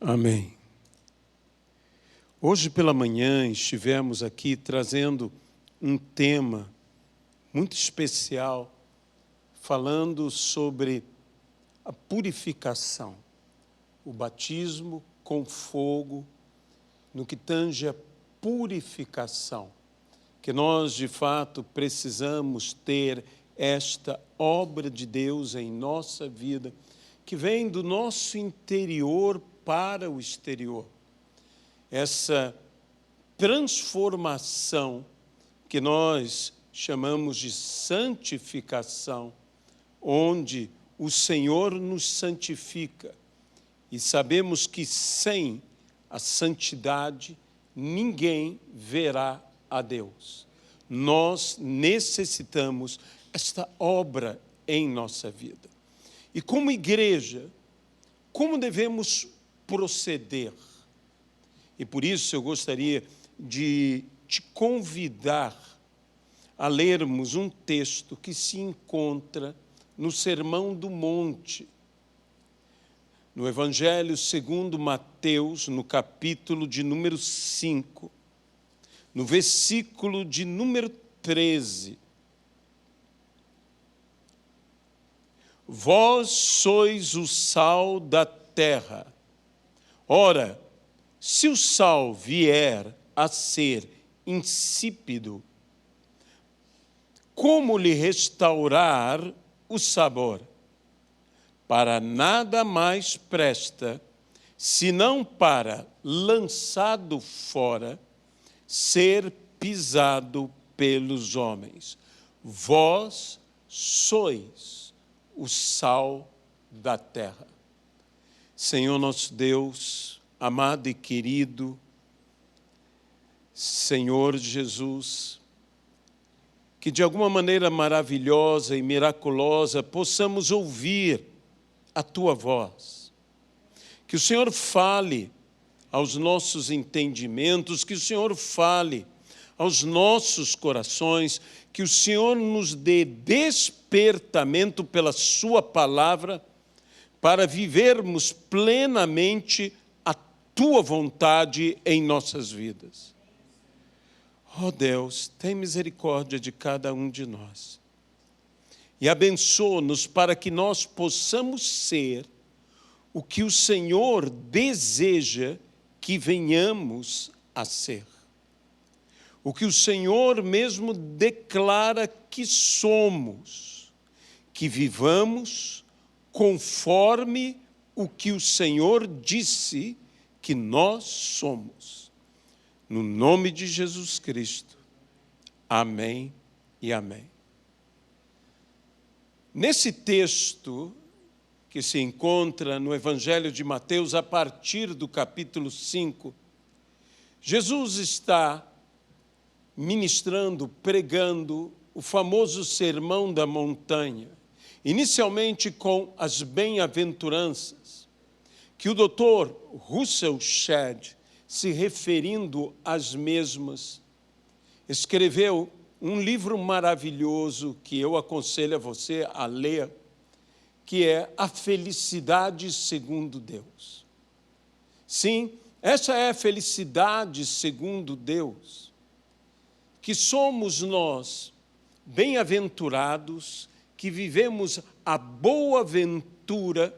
Amém. Hoje pela manhã estivemos aqui trazendo um tema muito especial, falando sobre a purificação, o batismo com fogo, no que tange a purificação, que nós de fato precisamos ter esta obra de Deus em nossa vida, que vem do nosso interior para o exterior. Essa transformação que nós chamamos de santificação, onde o Senhor nos santifica. E sabemos que sem a santidade ninguém verá a Deus. Nós necessitamos esta obra em nossa vida. E como igreja, como devemos proceder? E por isso eu gostaria de te convidar a lermos um texto que se encontra no Sermão do Monte, no Evangelho segundo Mateus, no capítulo de número 5, no versículo de número 13. Vós sois o sal da terra. Ora, se o sal vier a ser insípido, como lhe restaurar o sabor? Para nada mais presta, senão para, lançado fora, ser pisado pelos homens. Vós sois o sal da terra. Senhor nosso Deus, amado e querido, Senhor Jesus, que de alguma maneira maravilhosa e miraculosa possamos ouvir a Tua voz. Que o Senhor fale aos nossos entendimentos, que o Senhor fale aos nossos corações, que o Senhor nos dê despertamento pela Sua palavra para vivermos plenamente a Tua vontade em nossas vidas. Ó Deus, tem misericórdia de cada um de nós e abençoa-nos para que nós possamos ser o que o Senhor deseja que venhamos a ser. O que o Senhor mesmo declara que somos, que vivamos conforme o que o Senhor disse que nós somos. No nome de Jesus Cristo. Amém e amém. Nesse texto que se encontra no Evangelho de Mateus, a partir do capítulo 5, Jesus está ministrando, pregando o famoso Sermão da Montanha, inicialmente com as bem-aventuranças, que o Dr. Russell Shedd, se referindo às mesmas, escreveu um livro maravilhoso que eu aconselho a você a ler, que é A Felicidade Segundo Deus. Sim, essa é a felicidade segundo Deus, que somos nós, bem-aventurados, que vivemos a boa ventura,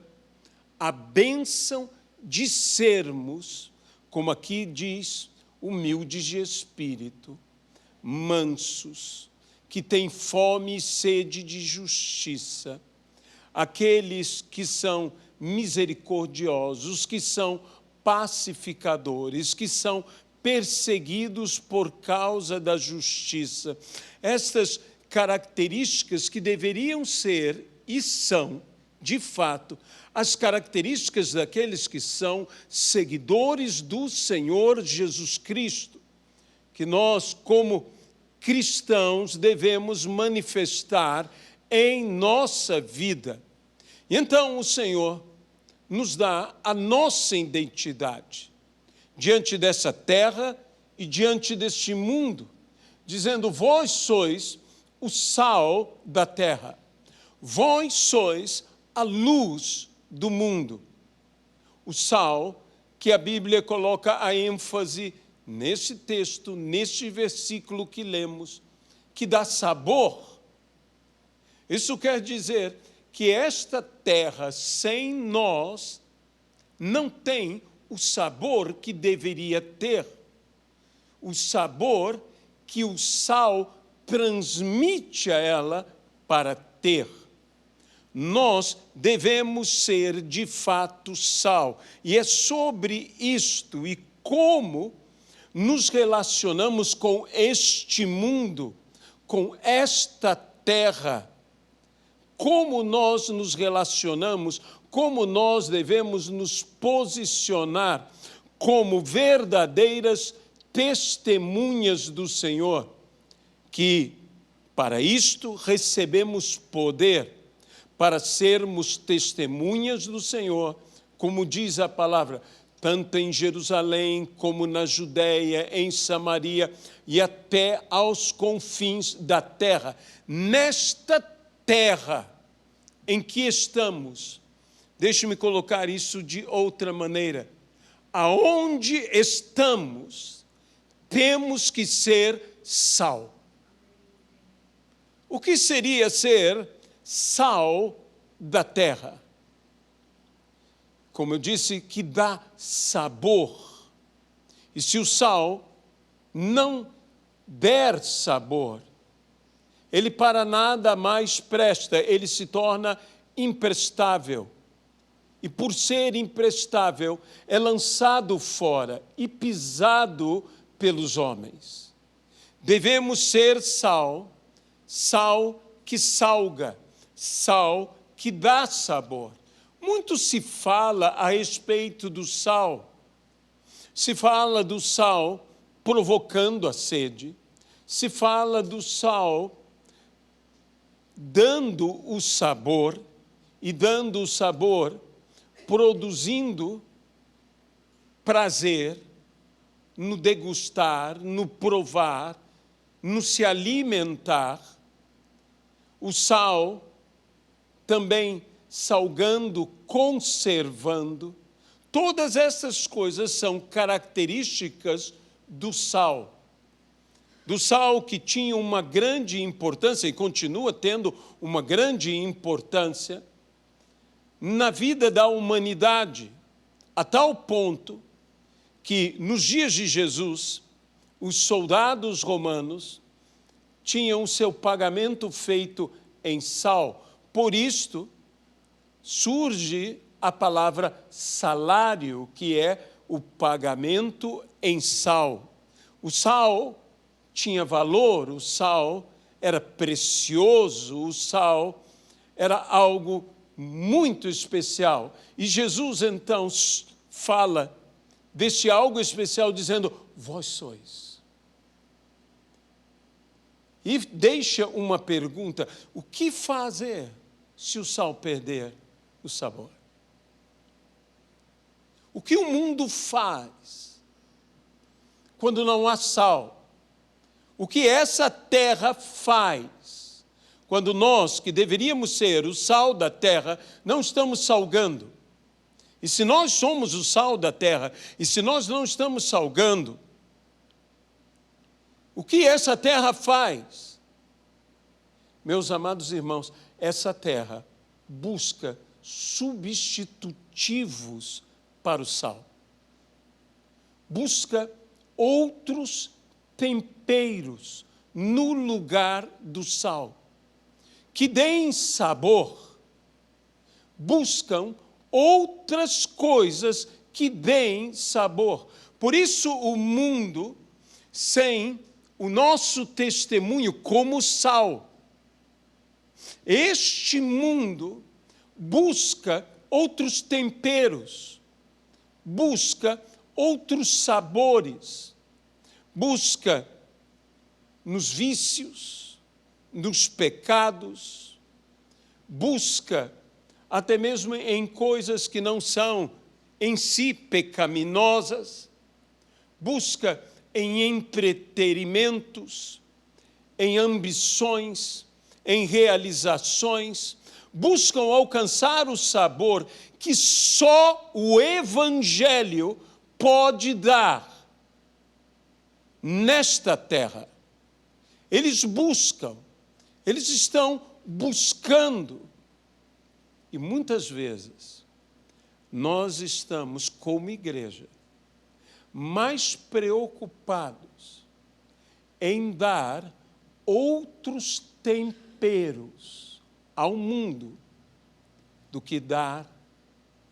a bênção de sermos, como aqui diz, humildes de espírito, mansos, que têm fome e sede de justiça, aqueles que são misericordiosos, que são pacificadores, que são perseguidos por causa da justiça. Estas características que deveriam ser e são, de fato, as características daqueles que são seguidores do Senhor Jesus Cristo, que nós, como cristãos, devemos manifestar em nossa vida. E então o Senhor nos dá a nossa identidade diante dessa terra e diante deste mundo, dizendo: vós sois o sal da terra, vós sois a luz do mundo. O sal que a Bíblia coloca a ênfase nesse texto, neste versículo que lemos, que dá sabor. Isso quer dizer que esta terra sem nós não tem o sabor que deveria ter, o sabor que o sal transmite a ela para ter. Nós devemos ser de fato sal. E é sobre isto e como nos relacionamos com este mundo, com esta terra, como nós nos relacionamos, como nós devemos nos posicionar como verdadeiras testemunhas do Senhor, que para isto recebemos poder, para sermos testemunhas do Senhor, como diz a palavra, tanto em Jerusalém como na Judéia, em Samaria e até aos confins da terra. Nesta terra em que estamos, deixe-me colocar isso de outra maneira, aonde estamos, temos que ser sal. O que seria ser sal da terra? Como eu disse, que dá sabor. E se o sal não der sabor, ele para nada mais presta, ele se torna imprestável. E por ser imprestável, é lançado fora e pisado pelos homens. Devemos ser sal, sal que salga, sal que dá sabor. Muito se fala a respeito do sal. Se fala do sal provocando a sede, se fala do sal dando o sabor, e dando o sabor, produzindo prazer no degustar, no provar, no se alimentar. O sal também salgando, conservando. Todas essas coisas são características do sal. Do sal que tinha uma grande importância e continua tendo uma grande importância na vida da humanidade, a tal ponto que nos dias de Jesus, os soldados romanos tinham o seu pagamento feito em sal. Por isto, surge a palavra salário, que é o pagamento em sal. O sal tinha valor, o sal era precioso, o sal era algo muito especial. E Jesus, então, fala deste algo especial, dizendo, vós sois. E deixa uma pergunta, o que fazer se o sal perder o sabor? O que o mundo faz quando não há sal? O que essa terra faz quando nós, que deveríamos ser o sal da terra, não estamos salgando? E se nós somos o sal da terra, e se nós não estamos salgando, o que essa terra faz? Meus amados irmãos, essa terra busca substitutivos para o sal. Busca outros temperos no lugar do sal, que deem sabor. Buscam outras coisas que deem sabor. Por isso o mundo, sem o nosso testemunho como sal, este mundo busca outros temperos, busca outros sabores, busca nos vícios, nos pecados, busca até mesmo em coisas que não são em si pecaminosas, busca em entretenimentos, em ambições, em realizações, buscam alcançar o sabor que só o Evangelho pode dar nesta terra. Eles buscam, eles estão buscando. E muitas vezes nós estamos, como igreja, mais preocupados em dar outros temperos ao mundo do que dar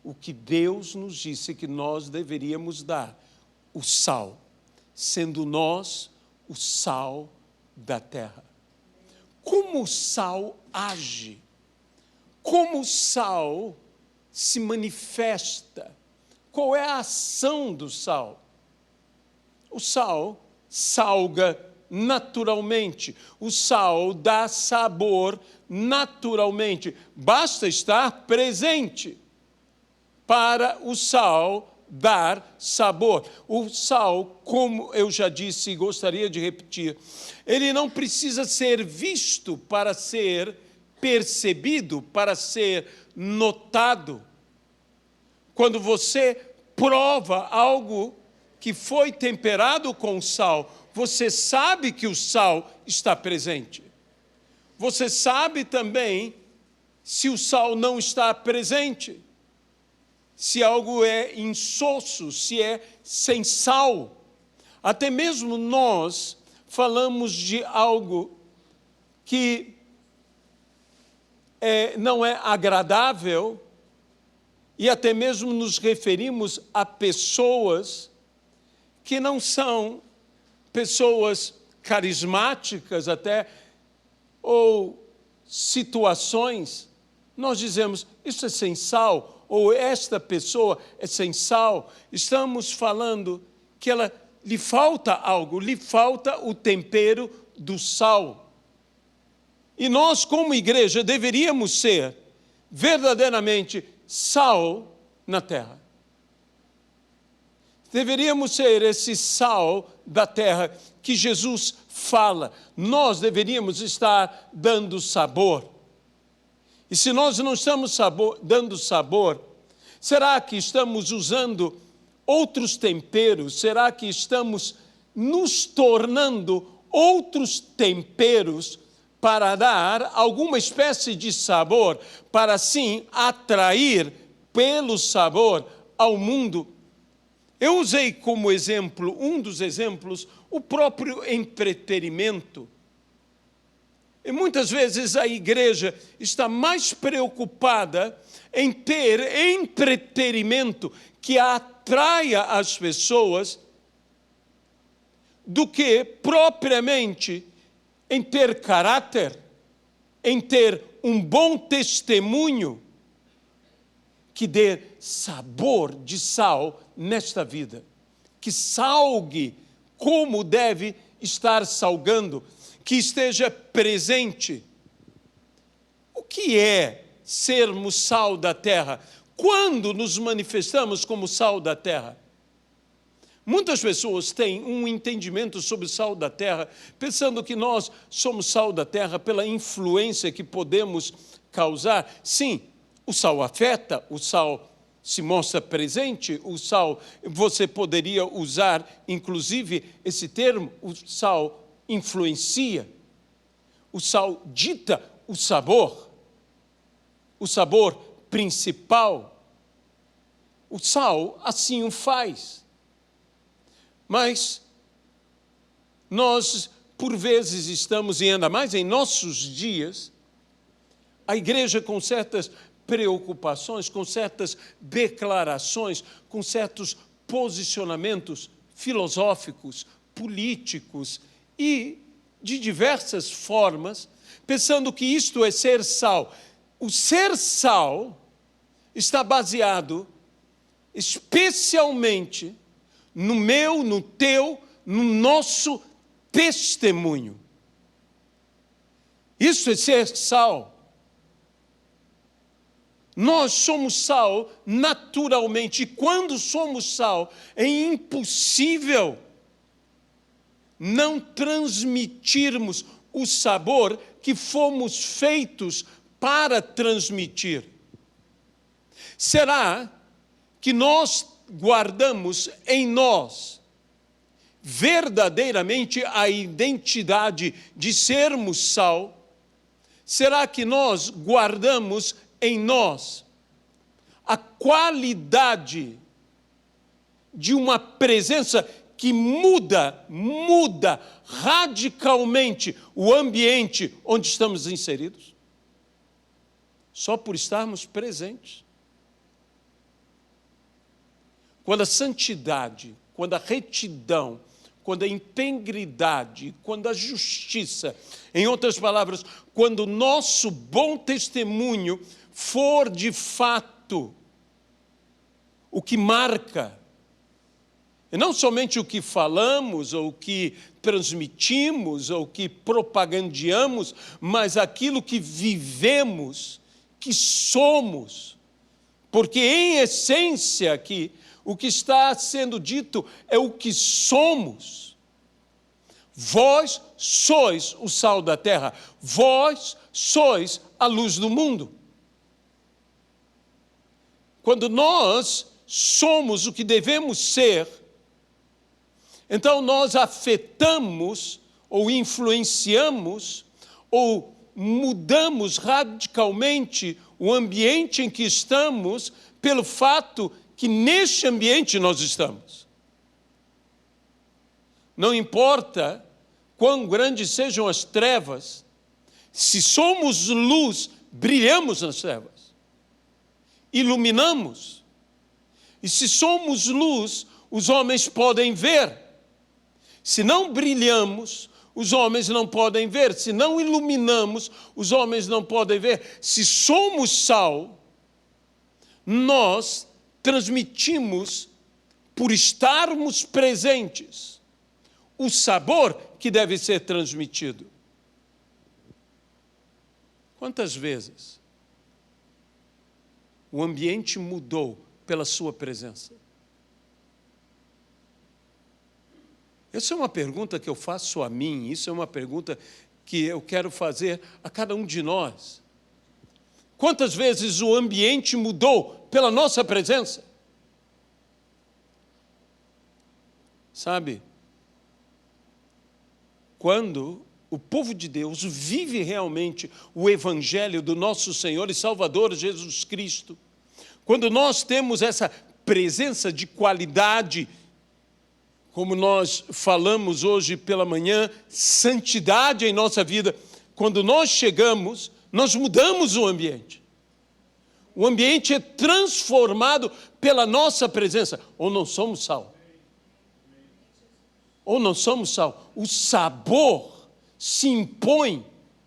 o que Deus nos disse que nós deveríamos dar, o sal, sendo nós o sal da terra. Como o sal age? Como o sal se manifesta? Qual é a ação do sal? O sal salga naturalmente. O sal dá sabor naturalmente. Basta estar presente para o sal dar sabor. O sal, como eu já disse e gostaria de repetir, ele não precisa ser visto para ser percebido, para ser notado. Quando você prova algo que foi temperado com sal, você sabe que o sal está presente. Você sabe também se o sal não está presente, se algo é insosso, se é sem sal. Até mesmo nós falamos de algo que não é agradável, e até mesmo nos referimos a pessoas que não são pessoas carismáticas até, ou situações, nós dizemos, isso é sem sal, ou esta pessoa é sem sal. Estamos falando que lhe falta algo, lhe falta o tempero do sal. E nós, como igreja, deveríamos ser verdadeiramente sal na terra. Deveríamos ser esse sal da terra que Jesus fala. Nós deveríamos estar dando sabor. E se nós não estamos dando sabor, será que estamos usando outros temperos? Será que estamos nos tornando outros temperos para dar alguma espécie de sabor, para assim atrair pelo sabor ao mundo? Eu usei como exemplo, um dos exemplos, o próprio entretenimento. E muitas vezes a igreja está mais preocupada em ter entretenimento que atraia as pessoas do que propriamente em ter caráter, em ter um bom testemunho que dê sabor de sal nesta vida, que salgue como deve estar salgando, que esteja presente. O que é sermos sal da terra? Quando nos manifestamos como sal da terra? Muitas pessoas têm um entendimento sobre sal da terra, pensando que nós somos sal da terra pela influência que podemos causar. Sim, o sal afeta, o sal se mostra presente, o sal, você poderia usar, inclusive, esse termo, o sal influencia, o sal dita o sabor principal. O sal assim o faz. Mas nós, por vezes, estamos, e ainda mais em nossos dias, a igreja com certas preocupações, com certas declarações, com certos posicionamentos filosóficos, políticos e de diversas formas, pensando que isto é ser sal. O ser sal está baseado especialmente no meu, no teu, no nosso testemunho. Isso é ser sal. Nós somos sal naturalmente, e quando somos sal, é impossível não transmitirmos o sabor que fomos feitos para transmitir. Será que nós guardamos em nós verdadeiramente a identidade de sermos sal, será que nós guardamos em nós a qualidade de uma presença que muda radicalmente o ambiente onde estamos inseridos? Só por estarmos presentes. Quando a santidade, quando a retidão, quando a integridade, quando a justiça, em outras palavras, quando o nosso bom testemunho for de fato o que marca, e não somente o que falamos, ou o que transmitimos, ou o que propagandeamos, mas aquilo que vivemos, que somos. Porque, em essência, aqui, o que está sendo dito é o que somos. Vós sois o sal da terra, vós sois a luz do mundo. Quando nós somos o que devemos ser, então nós afetamos, ou influenciamos, ou mudamos radicalmente o ambiente em que estamos, pelo fato que neste ambiente nós estamos. Não importa quão grandes sejam as trevas, se somos luz, brilhamos nas trevas, iluminamos. E se somos luz, os homens podem ver. Se não brilhamos, os homens não podem ver. Se não iluminamos, os homens não podem ver. Se somos sal, nós transmitimos, por estarmos presentes, o sabor que deve ser transmitido. Quantas vezes o ambiente mudou pela sua presença? Essa é uma pergunta que eu faço a mim, isso é uma pergunta que eu quero fazer a cada um de nós. Quantas vezes o ambiente mudou pela nossa presença? Sabe, quando o povo de Deus vive realmente o Evangelho do nosso Senhor e Salvador Jesus Cristo, quando nós temos essa presença de qualidade, como nós falamos hoje pela manhã, santidade em nossa vida, quando nós chegamos, nós mudamos o ambiente. O ambiente é transformado pela nossa presença. Ou não somos sal. Ou não somos sal. O sabor se impõe.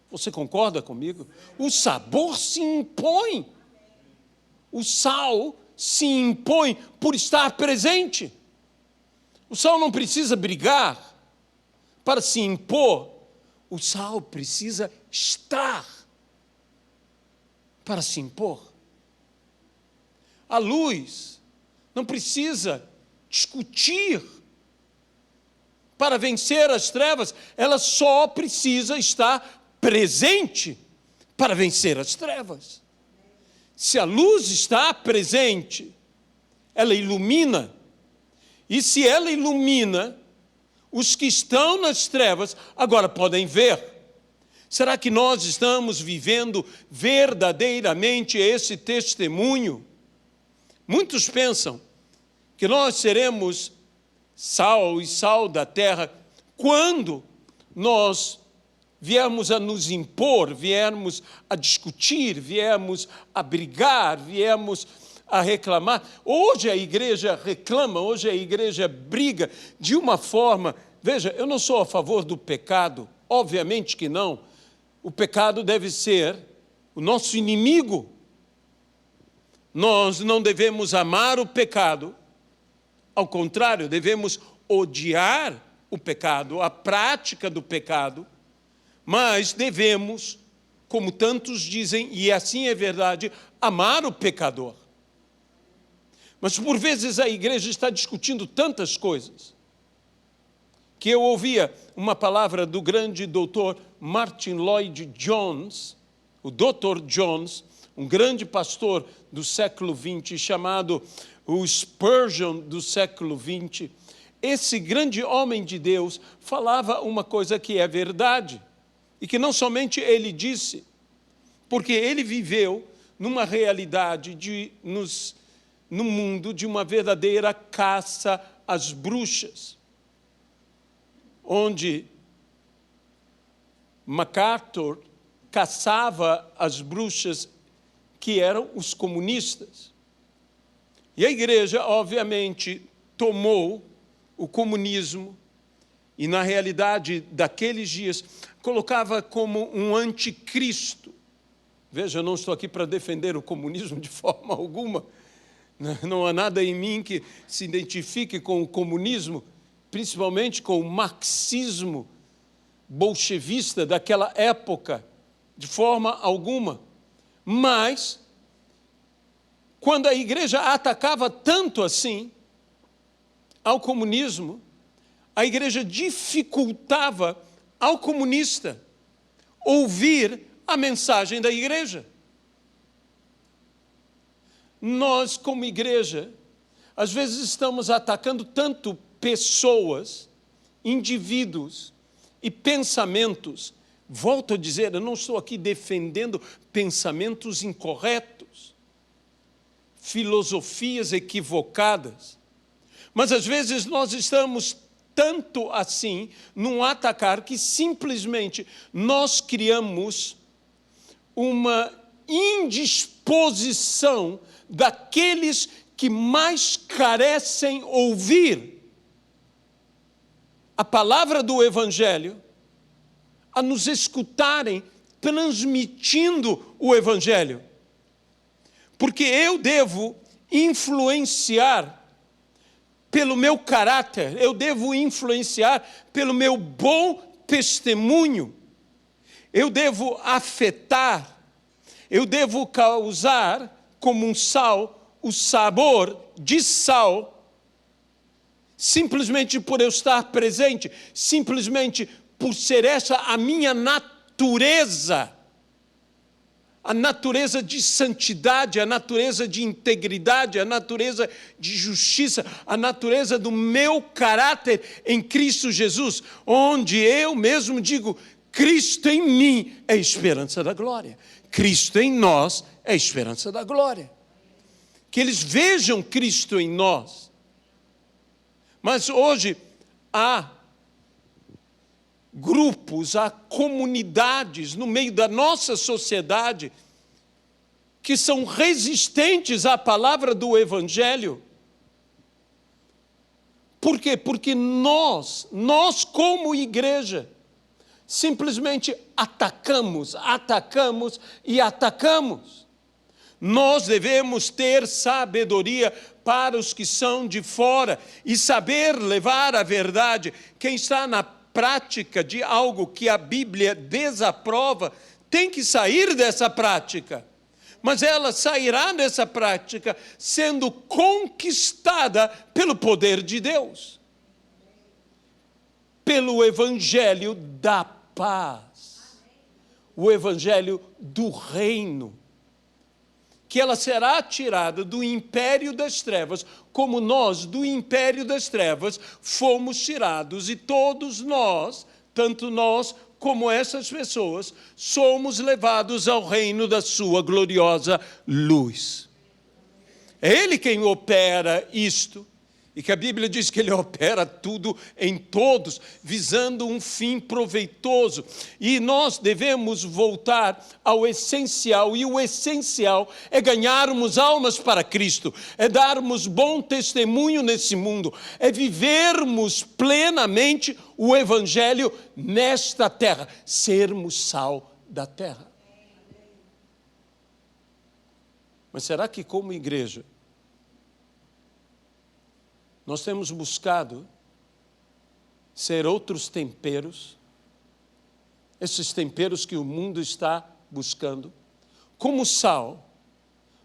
Você concorda comigo? O sabor se impõe. O sal se impõe por estar presente. O sal não precisa brigar para se impor. O sal precisa estar para se impor. A luz não precisa discutir para vencer as trevas, ela só precisa estar presente para vencer as trevas. Se a luz está presente, ela ilumina. E se ela ilumina, os que estão nas trevas agora podem ver. Será que nós estamos vivendo verdadeiramente esse testemunho? Muitos pensam que nós seremos sal e sal da terra quando nós viermos a nos impor, viermos a discutir, viermos a brigar, viermos a reclamar. Hoje a igreja reclama, hoje a igreja briga de uma forma... Veja, eu não sou a favor do pecado, obviamente que não. O pecado deve ser o nosso inimigo. Nós não devemos amar o pecado, ao contrário, devemos odiar o pecado, a prática do pecado, mas devemos, como tantos dizem, e assim é verdade, amar o pecador. Mas por vezes a igreja está discutindo tantas coisas, que eu ouvia uma palavra do grande doutor Martin Lloyd Jones, o Dr. Jones, um grande pastor do século XX, chamado o Spurgeon do século XX, esse grande homem de Deus falava uma coisa que é verdade, e que não somente ele disse, porque ele viveu numa realidade no mundo de uma verdadeira caça às bruxas, onde MacArthur caçava as bruxas que eram os comunistas. E a igreja, obviamente, tomou o comunismo e, na realidade daqueles dias, colocava como um anticristo. Veja, eu não estou aqui para defender o comunismo de forma alguma. Não há nada em mim que se identifique com o comunismo, principalmente com o marxismo bolchevista daquela época, de forma alguma. Mas, quando a igreja atacava tanto assim ao comunismo, a igreja dificultava ao comunista ouvir a mensagem da igreja. Nós, como igreja, às vezes estamos atacando tanto pessoas, indivíduos e pensamentos. Volto a dizer, eu não estou aqui defendendo pensamentos incorretos, filosofias equivocadas, mas às vezes nós estamos tanto assim num atacar que simplesmente nós criamos uma indisposição daqueles que mais carecem ouvir a palavra do Evangelho, a nos escutarem transmitindo o Evangelho. Porque eu devo influenciar pelo meu caráter, eu devo influenciar pelo meu bom testemunho, eu devo afetar, eu devo causar como um sal o sabor de sal, simplesmente por eu estar presente, simplesmente por ser essa a minha natureza, a natureza de santidade, a natureza de integridade, a natureza de justiça, a natureza do meu caráter em Cristo Jesus, onde eu mesmo digo, Cristo em mim é a esperança da glória. Cristo em nós é a esperança da glória. Que eles vejam Cristo em nós. Mas hoje há grupos, há comunidades no meio da nossa sociedade que são resistentes à palavra do Evangelho. Por quê? Porque nós como igreja, simplesmente atacamos e atacamos. Nós devemos ter sabedoria para os que são de fora e saber levar a verdade. Quem está na prática de algo que a Bíblia desaprova, tem que sair dessa prática. Mas ela sairá dessa prática sendo conquistada pelo poder de Deus. Pelo Evangelho da paz. O Evangelho do reino. Que ela será tirada do império das trevas, como nós, do império das trevas, fomos tirados, e todos nós, tanto nós como essas pessoas, somos levados ao reino da sua gloriosa luz. É Ele quem opera isto, e que a Bíblia diz que Ele opera tudo em todos, visando um fim proveitoso. E nós devemos voltar ao essencial, e o essencial é ganharmos almas para Cristo, é darmos bom testemunho nesse mundo, é vivermos plenamente o Evangelho nesta terra, sermos sal da terra. Mas será que como igreja, nós temos buscado ser outros temperos, esses temperos que o mundo está buscando? Como sal,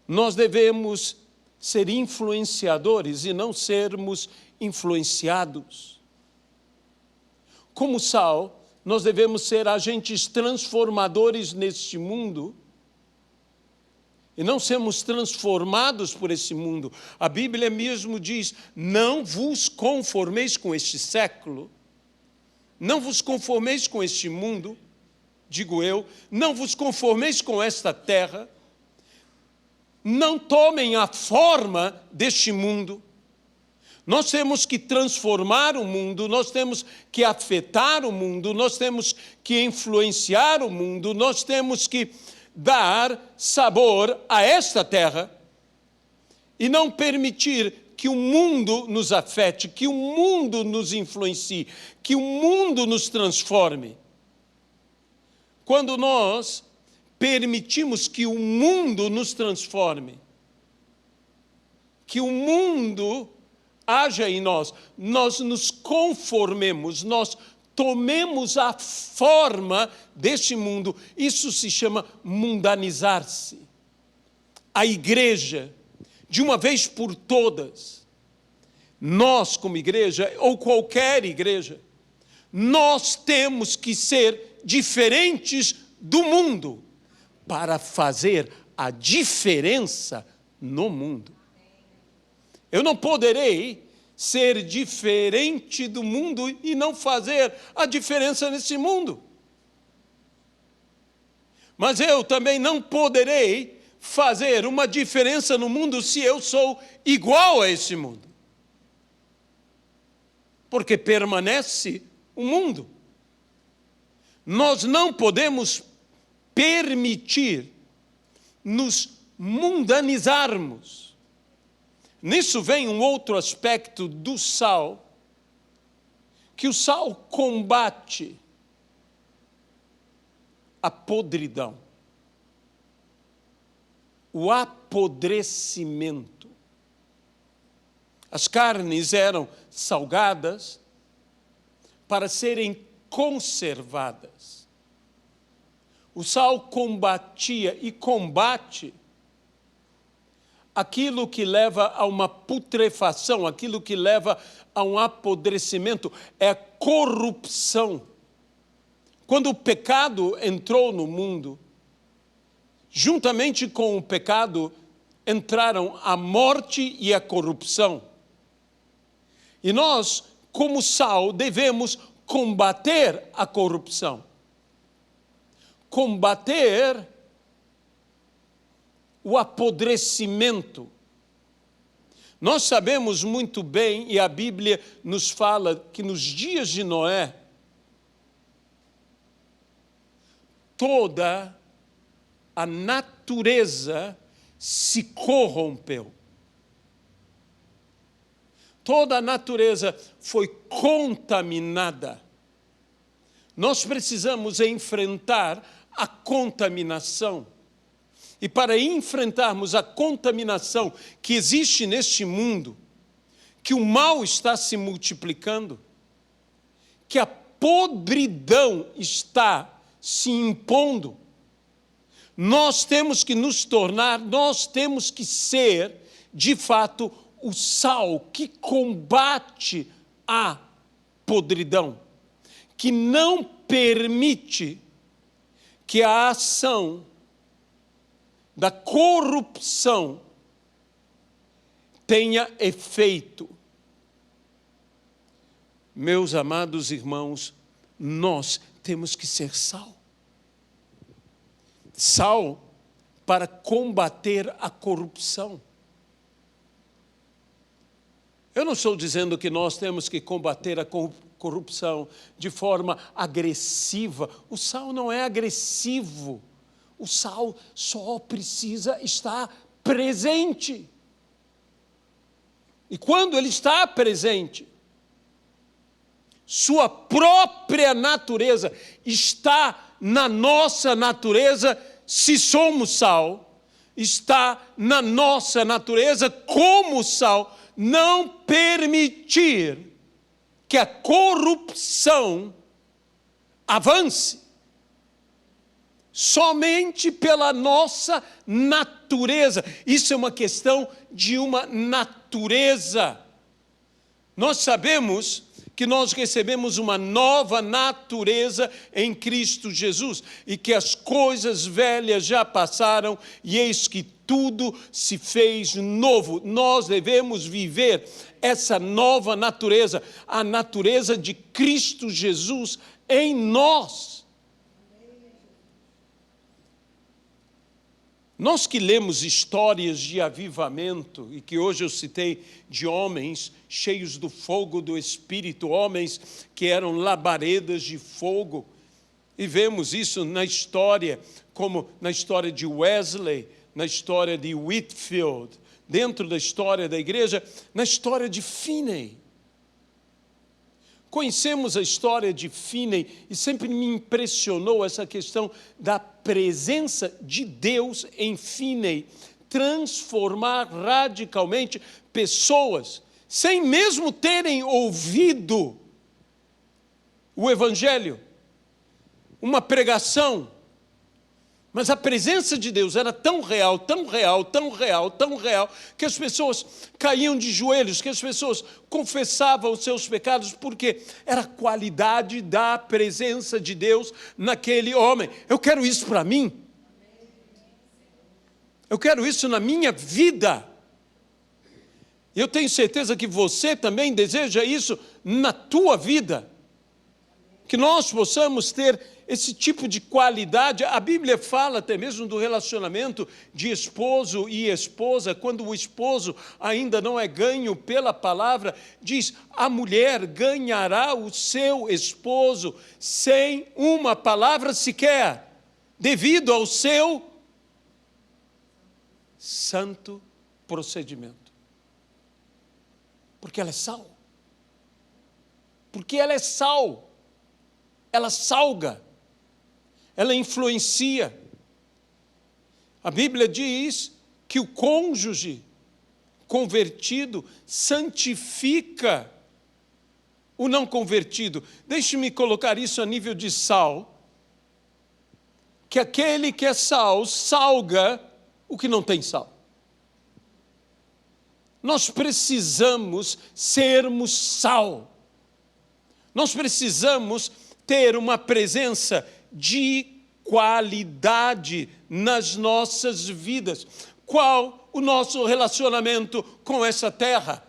nós devemos ser influenciadores e não sermos influenciados. Como sal, nós devemos ser agentes transformadores neste mundo e não sermos transformados por esse mundo. A Bíblia mesmo diz, não vos conformeis com este século, não vos conformeis com este mundo, digo eu, não vos conformeis com esta terra, não tomem a forma deste mundo. Nós temos que transformar o mundo, nós temos que afetar o mundo, nós temos que influenciar o mundo, nós temos que dar sabor a esta terra e não permitir que o mundo nos afete, que o mundo nos influencie, que o mundo nos transforme. Quando nós permitimos que o mundo nos transforme, que o mundo haja em nós, nós nos conformemos, nós tomemos a forma deste mundo. Isso se chama mundanizar-se. A igreja, de uma vez por todas, nós como igreja, ou qualquer igreja, nós temos que ser diferentes do mundo para fazer a diferença no mundo. Eu não poderei ser diferente do mundo e não fazer a diferença nesse mundo. Mas eu também não poderei fazer uma diferença no mundo se eu sou igual a esse mundo. Porque permanece o mundo. Nós não podemos permitir nos mundanizarmos. Nisso vem um outro aspecto do sal, que o sal combate a podridão, o apodrecimento. As carnes eram salgadas para serem conservadas. O sal combatia e combate aquilo que leva a uma putrefação, aquilo que leva a um apodrecimento, é a corrupção. Quando o pecado entrou no mundo, juntamente com o pecado entraram a morte e a corrupção. E nós, como sal, devemos combater a corrupção. Combater o apodrecimento. Nós sabemos muito bem, e a Bíblia nos fala que nos dias de Noé, toda a natureza se corrompeu. Toda a natureza foi contaminada. Nós precisamos enfrentar a contaminação. E para enfrentarmos a contaminação que existe neste mundo, que o mal está se multiplicando, que a podridão está se impondo, nós temos que nos tornar, nós temos que ser, de fato, o sal que combate a podridão, que não permite que a ação da corrupção tenha efeito. Meus amados irmãos, nós temos que ser sal. Sal para combater a corrupção. Eu não estou dizendo que nós temos que combater a corrupção de forma agressiva. O sal não é agressivo. O sal só precisa estar presente. E quando ele está presente, sua própria natureza está na nossa natureza, se somos sal, está na nossa natureza como sal, não permitir que a corrupção avance. Somente pela nossa natureza. Isso é uma questão de uma natureza. Nós sabemos que nós recebemos uma nova natureza em Cristo Jesus e que as coisas velhas já passaram e eis que tudo se fez novo. Nós devemos viver essa nova natureza, a natureza de Cristo Jesus em nós. Nós que lemos histórias de avivamento, e que hoje eu citei de homens cheios do fogo do Espírito, homens que eram labaredas de fogo, e vemos isso na história, como na história de Wesley, na história de Whitefield, dentro da história da igreja, na história de Finney. Conhecemos a história de Finney e sempre me impressionou essa questão da presença de Deus em Finney, transformar radicalmente pessoas, sem mesmo terem ouvido o Evangelho, uma pregação. Mas a presença de Deus era tão real, tão real, tão real, tão real, que as pessoas caíam de joelhos, que as pessoas confessavam os seus pecados, porque era a qualidade da presença de Deus naquele homem. Eu quero isso para mim. Eu quero isso na minha vida. Eu tenho certeza que você também deseja isso na tua vida. Que nós possamos ter esse tipo de qualidade. A Bíblia fala até mesmo do relacionamento de esposo e esposa, quando o esposo ainda não é ganho pela palavra, diz, a mulher ganhará o seu esposo sem uma palavra sequer, devido ao seu santo procedimento. Porque ela é sal. Porque ela é sal. Ela salga, ela influencia. A Bíblia diz que o cônjuge convertido santifica o não convertido. Deixe-me colocar isso a nível de sal, que aquele que é sal, salga o que não tem sal. Nós precisamos sermos sal. Nós precisamos ter uma presença de qualidade nas nossas vidas. Qual o nosso relacionamento com essa terra?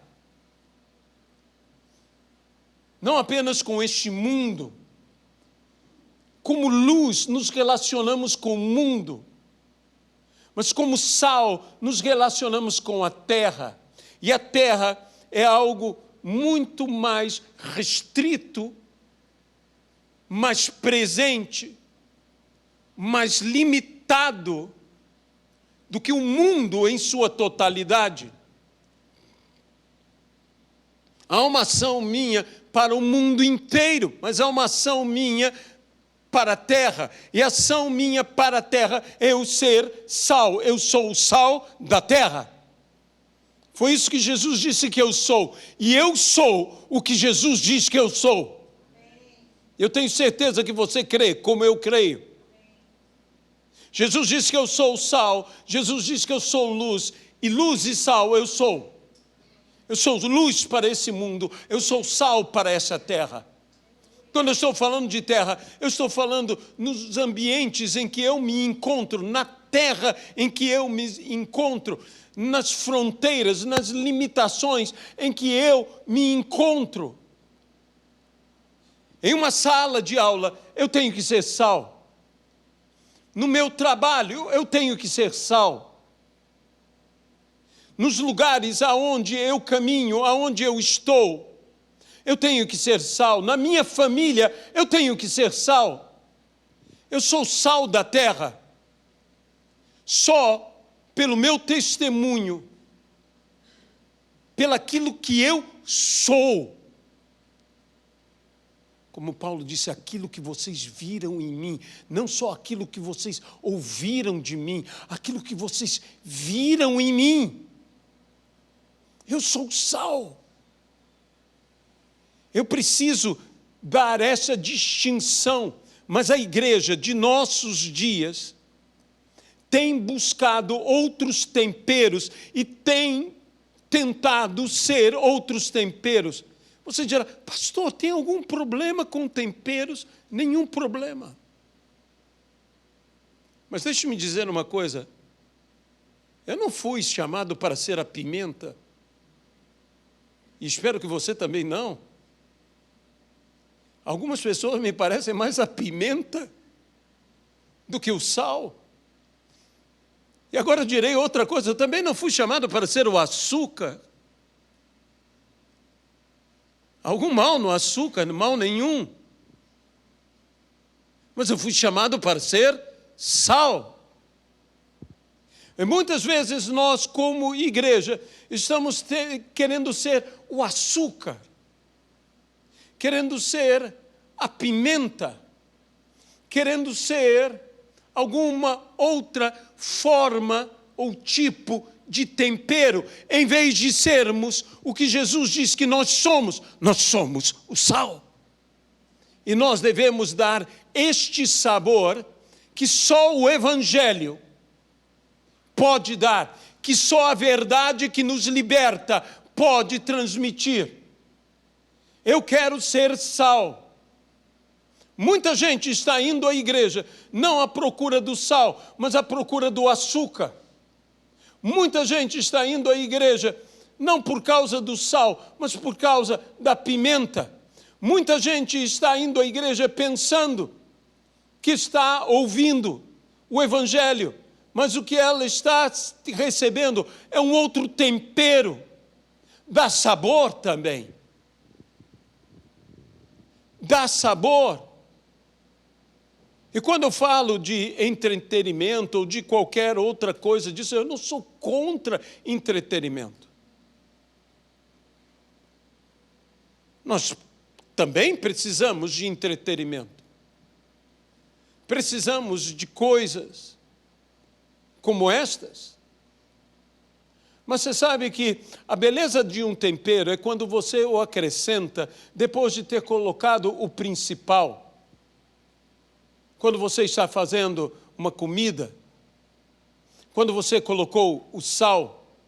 Não apenas com este mundo. Como luz, nos relacionamos com o mundo. Mas como sal, nos relacionamos com a terra. E a terra é algo muito mais restrito, mais presente, mais limitado do que o mundo em sua totalidade. Há uma ação minha para o mundo inteiro, mas há uma ação minha para a terra. E a ação minha para a terra é eu ser sal. Eu sou o sal da terra. Foi isso que Jesus disse que eu sou. E eu sou o que Jesus diz que eu sou. Eu tenho certeza que você crê, como eu creio. Jesus disse que eu sou o sal, Jesus disse que eu sou luz, e luz e sal eu sou. Eu sou luz para esse mundo, eu sou sal para essa terra. Quando eu estou falando de terra, eu estou falando nos ambientes em que eu me encontro, na terra em que eu me encontro, nas fronteiras, nas limitações em que eu me encontro. Em uma sala de aula, eu tenho que ser sal. No meu trabalho, eu tenho que ser sal. Nos lugares aonde eu caminho, aonde eu estou, eu tenho que ser sal. Na minha família, eu tenho que ser sal. Eu sou sal da terra. Só pelo meu testemunho, pelaquilo que eu sou. Como Paulo disse, aquilo que vocês viram em mim, não só aquilo que vocês ouviram de mim, aquilo que vocês viram em mim. Eu sou sal. Eu preciso dar essa distinção, mas a igreja de nossos dias tem buscado outros temperos e tem tentado ser outros temperos. Você dirá, pastor, tem algum problema com temperos? Nenhum problema. Mas deixe-me dizer uma coisa. Eu não fui chamado para ser a pimenta. E espero que você também não. Algumas pessoas me parecem mais a pimenta do que o sal. E agora eu direi outra coisa. Eu também não fui chamado para ser o açúcar. Algum mal no açúcar, mal nenhum. Mas eu fui chamado para ser sal. E muitas vezes nós, como igreja, estamos querendo ser o açúcar, querendo ser a pimenta, querendo ser alguma outra forma ou tipo de tempero, em vez de sermos o que Jesus diz que nós somos o sal. E nós devemos dar este sabor que só o Evangelho pode dar, que só a verdade que nos liberta pode transmitir. Eu quero ser sal. Muita gente está indo à igreja, não à procura do sal, mas à procura do açúcar. Muita gente está indo à igreja, não por causa do sal, mas por causa da pimenta. Muita gente está indo à igreja pensando que está ouvindo o Evangelho, mas o que ela está recebendo é um outro tempero, dá sabor também. Dá sabor. E quando eu falo de entretenimento ou de qualquer outra coisa disso, eu não sou contra entretenimento. Nós também precisamos de entretenimento. Precisamos de coisas como estas. Mas você sabe que a beleza de um tempero é quando você o acrescenta depois de ter colocado o principal. Quando você está fazendo uma comida, quando você colocou o sal,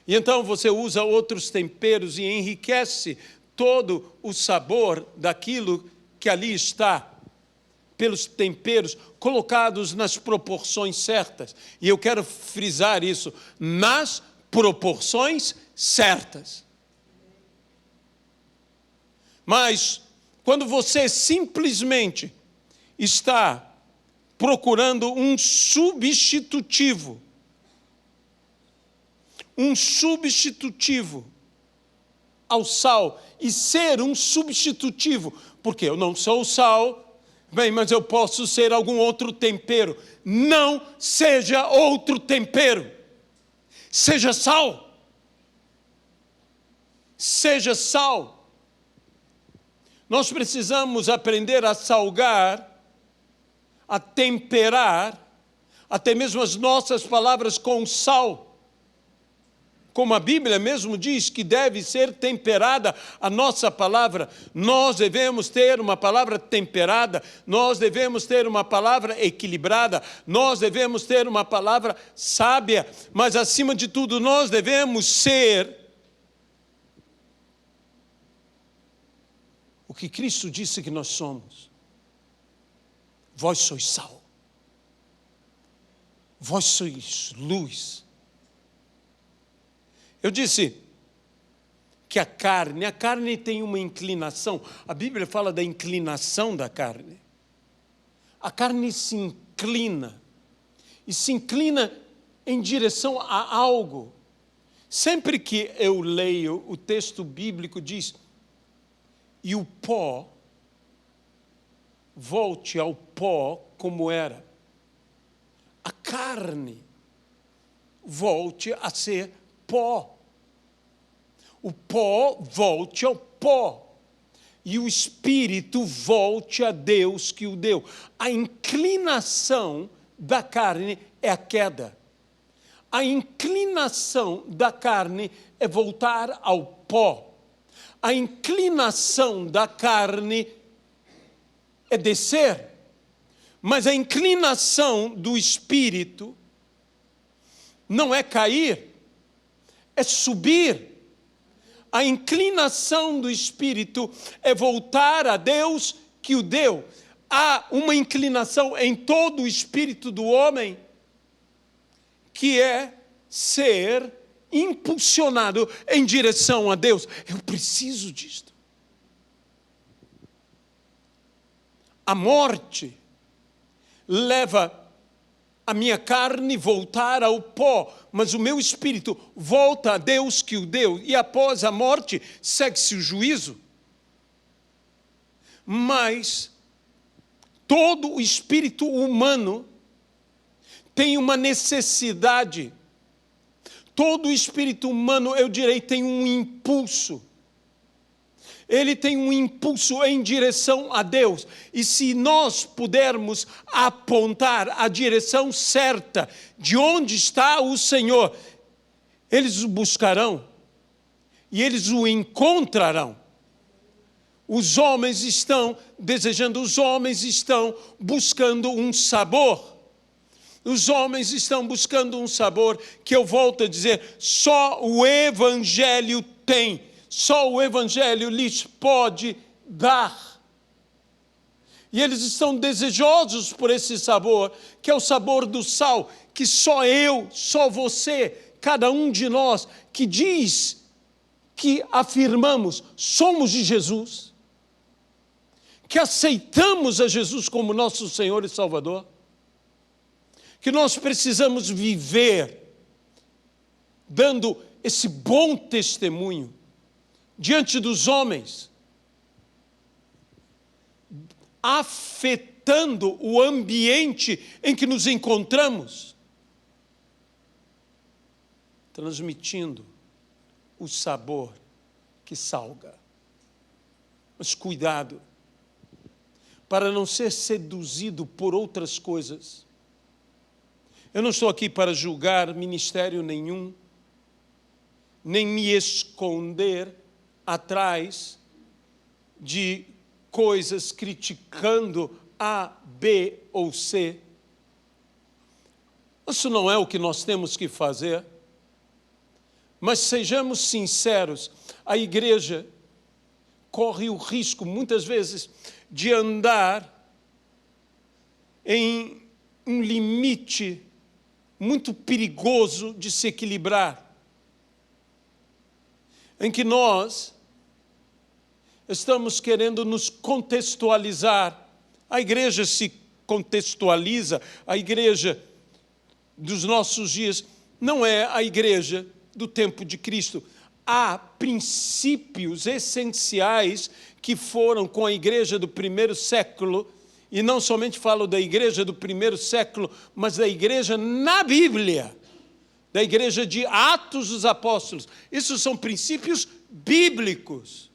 e então você usa outros temperos e enriquece todo o sabor daquilo que ali está, pelos temperos colocados nas proporções certas. E eu quero frisar isso, nas proporções certas. Mas, quando você simplesmente está procurando um substitutivo ao sal, e ser um substitutivo, porque eu não sou o sal, bem, mas eu posso ser algum outro tempero. Não seja outro tempero, seja sal. Seja sal. Nós precisamos aprender a salgar, a temperar, até mesmo as nossas palavras com sal. Como a Bíblia mesmo diz que deve ser temperada a nossa palavra, nós devemos ter uma palavra temperada, nós devemos ter uma palavra equilibrada, nós devemos ter uma palavra sábia, mas acima de tudo nós devemos ser o que Cristo disse que nós somos. Vós sois sal. Vós sois luz. Eu disse que a carne tem uma inclinação. A Bíblia fala da inclinação da carne. A carne se inclina. E se inclina em direção a algo. Sempre que eu leio o texto bíblico diz, e o pó volte ao pó como era. A carne volte a ser pó. O pó volte ao pó. E o espírito volte a Deus que o deu. A inclinação da carne é a queda. A inclinação da carne é voltar ao pó. A inclinação da carne é descer, mas a inclinação do espírito não é cair, é subir. a inclinação do espírito é voltar a Deus que o deu. Há uma inclinação em todo o espírito do homem que é ser impulsionado em direção a Deus. Eu preciso disto. A morte leva a minha carne voltar ao pó, mas o meu espírito volta a Deus que o deu. E após a morte, segue-se o juízo. Mas todo o espírito humano tem uma necessidade. Todo o espírito humano, eu direi, tem um impulso. Ele tem um impulso em direção a Deus. E se nós pudermos apontar a direção certa de onde está o Senhor, eles o buscarão e eles o encontrarão. Os homens estão desejando, os homens estão buscando um sabor. Os homens estão buscando um sabor que, eu volto a dizer, só o Evangelho tem. Só o Evangelho lhes pode dar. E eles estão desejosos por esse sabor, que é o sabor do sal, que só eu, só você, cada um de nós, que diz que afirmamos, somos de Jesus, que aceitamos a Jesus como nosso Senhor e Salvador, que nós precisamos viver dando esse bom testemunho diante dos homens, afetando o ambiente em que nos encontramos, transmitindo o sabor que salga. Mas cuidado, para não ser seduzido por outras coisas. Eu não estou aqui para julgar ministério nenhum, nem me esconder atrás de coisas criticando A, B ou C. Isso não é o que nós temos que fazer. Mas sejamos sinceros, a igreja corre o risco, muitas vezes, de andar em um limite muito perigoso de se equilibrar, em que nós estamos querendo nos contextualizar. A igreja se contextualiza, a igreja dos nossos dias não é a igreja do tempo de Cristo. Há princípios essenciais que foram com a igreja do primeiro século, e não somente falo da igreja do primeiro século, mas da igreja na Bíblia, da igreja de Atos dos Apóstolos. Isso são princípios bíblicos.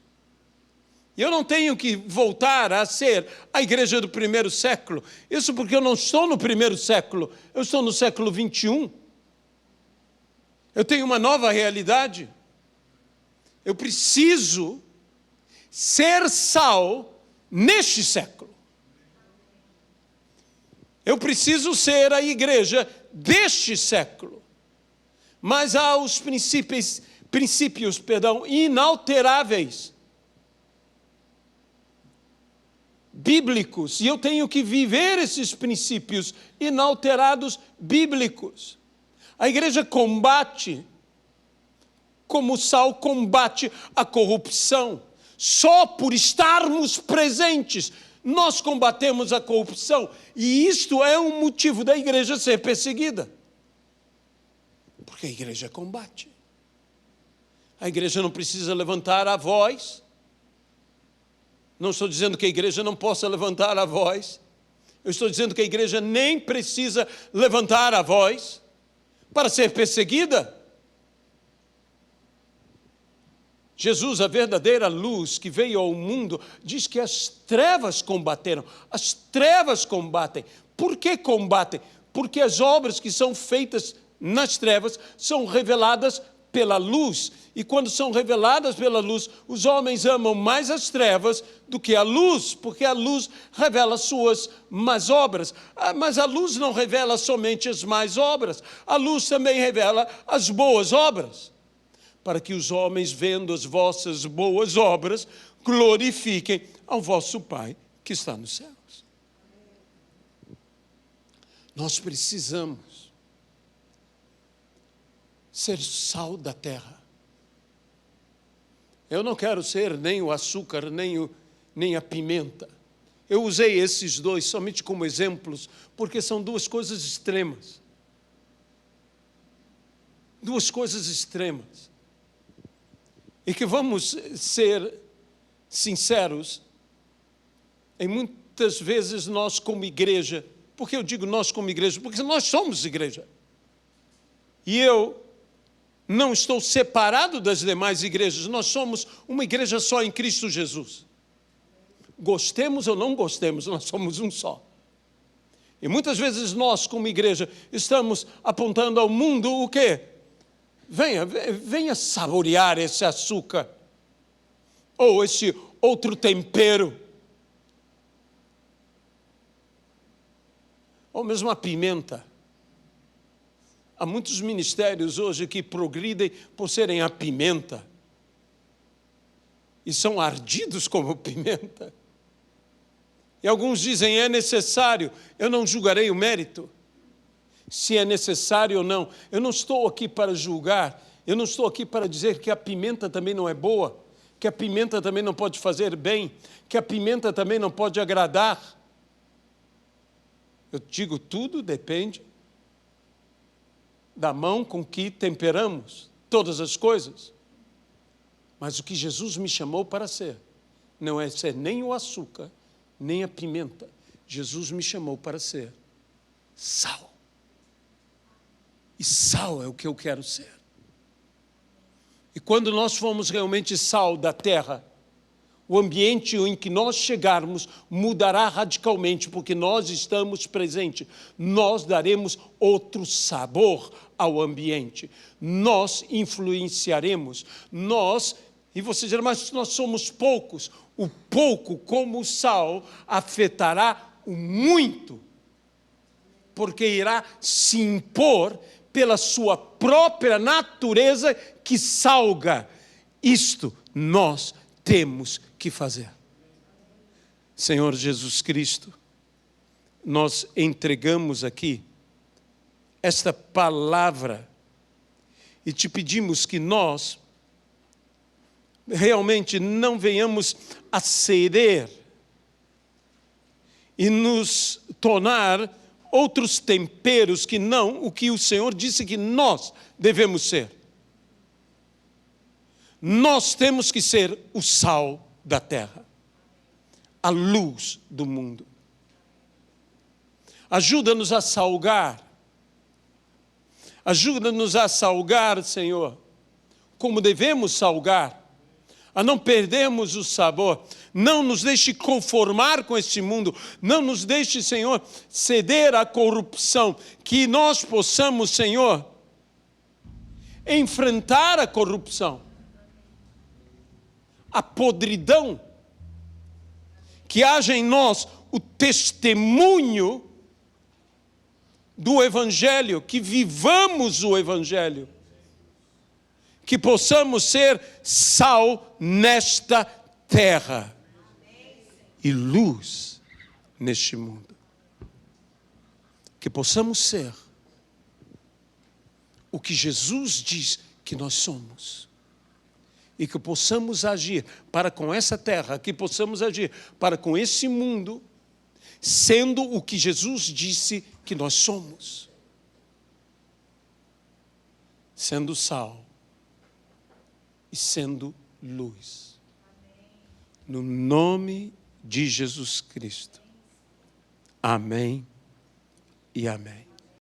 E eu não tenho que voltar a ser a igreja do primeiro século. Isso porque eu não estou no primeiro século, eu estou no século 21. Eu tenho uma nova realidade. Eu preciso ser sal neste século. Eu preciso ser a igreja deste século. Mas há os princípios inalteráveis, bíblicos, e eu tenho que viver esses princípios inalterados bíblicos. A igreja combate, como o sal combate a corrupção. Só por estarmos presentes, nós combatemos a corrupção. E isto é um motivo da igreja ser perseguida. Porque a igreja combate. A igreja não precisa levantar a voz. Não estou dizendo que a igreja não possa levantar a voz. Eu estou dizendo que a igreja nem precisa levantar a voz para ser perseguida. Jesus, a verdadeira luz que veio ao mundo, diz que as trevas combateram. As trevas combatem. Por que combatem? Porque as obras que são feitas nas trevas são reveladas pela luz. E quando são reveladas pela luz, os homens amam mais as trevas do que a luz, porque a luz revela suas más obras. Mas a luz não revela somente as más obras, a luz também revela as boas obras. para que os homens, vendo as vossas boas obras, glorifiquem ao vosso Pai que está nos céus. Nós precisamos ser sal da terra. Eu não quero ser nem o açúcar, nem a pimenta. Eu usei esses dois somente como exemplos, porque são duas coisas extremas. Duas coisas extremas. E que vamos ser sinceros, em muitas vezes nós como igreja, por que eu digo nós como igreja? Porque nós somos igreja. E eu não estou separado das demais igrejas, nós somos uma igreja só em Cristo Jesus. Gostemos ou não gostemos, nós somos um só. E muitas vezes nós como igreja estamos apontando ao mundo o quê? Venha saborear esse açúcar, ou esse outro tempero, ou mesmo a pimenta. Há muitos ministérios hoje que progridem por serem a pimenta, e são ardidos como pimenta. E alguns dizem, é necessário, eu não julgarei o mérito, se é necessário ou não. Eu não estou aqui para julgar, eu não estou aqui para dizer que a pimenta também não é boa, que a pimenta também não pode fazer bem, que a pimenta também não pode agradar. Eu digo, tudo depende da mão com que temperamos todas as coisas. Mas o que Jesus me chamou para ser, não é ser nem o açúcar, nem a pimenta. Jesus me chamou para ser sal. E sal é o que eu quero ser. E quando nós formos realmente sal da terra, o ambiente em que nós chegarmos mudará radicalmente, porque nós estamos presentes. Nós daremos outro sabor ao ambiente. Nós influenciaremos. E você dirá, mas nós somos poucos. O pouco, como o sal, afetará o muito, porque irá se impor pela sua própria natureza que salga. Isto nós temos que fazer. Senhor Jesus Cristo, nós entregamos aqui esta palavra e te pedimos que nós realmente não venhamos a ceder e nos tornar outros temperos que não o que o Senhor disse que nós devemos ser. Nós temos que ser o sal da terra, a luz do mundo. Ajuda-nos a salgar. Ajuda-nos a salgar, Senhor, como devemos salgar, a não perdermos o sabor. Não nos deixe conformar com este mundo. Não nos deixe, Senhor, ceder à corrupção. Que nós possamos, Senhor, enfrentar a corrupção, a podridão, que haja em nós o testemunho do Evangelho, que vivamos o Evangelho, que possamos ser sal nesta terra e luz neste mundo. Que possamos ser o que Jesus diz que nós somos. E que possamos agir para com essa terra, que possamos agir para com esse mundo, sendo o que Jesus disse que nós somos. Sendo sal e sendo luz. No nome de Jesus Cristo. Amém e amém.